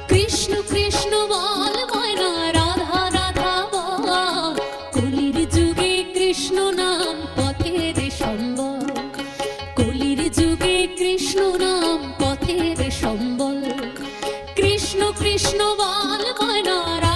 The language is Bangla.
কৃষ্ণ কৃষ্ণ বল ময়না, রাধা রাধা বল। কলির যুগে কৃষ্ণ নাম পথের সম্বল, কলির যুগে কৃষ্ণ নাম পথের সম্বল। কৃষ্ণ কৃষ্ণ বল ময়না।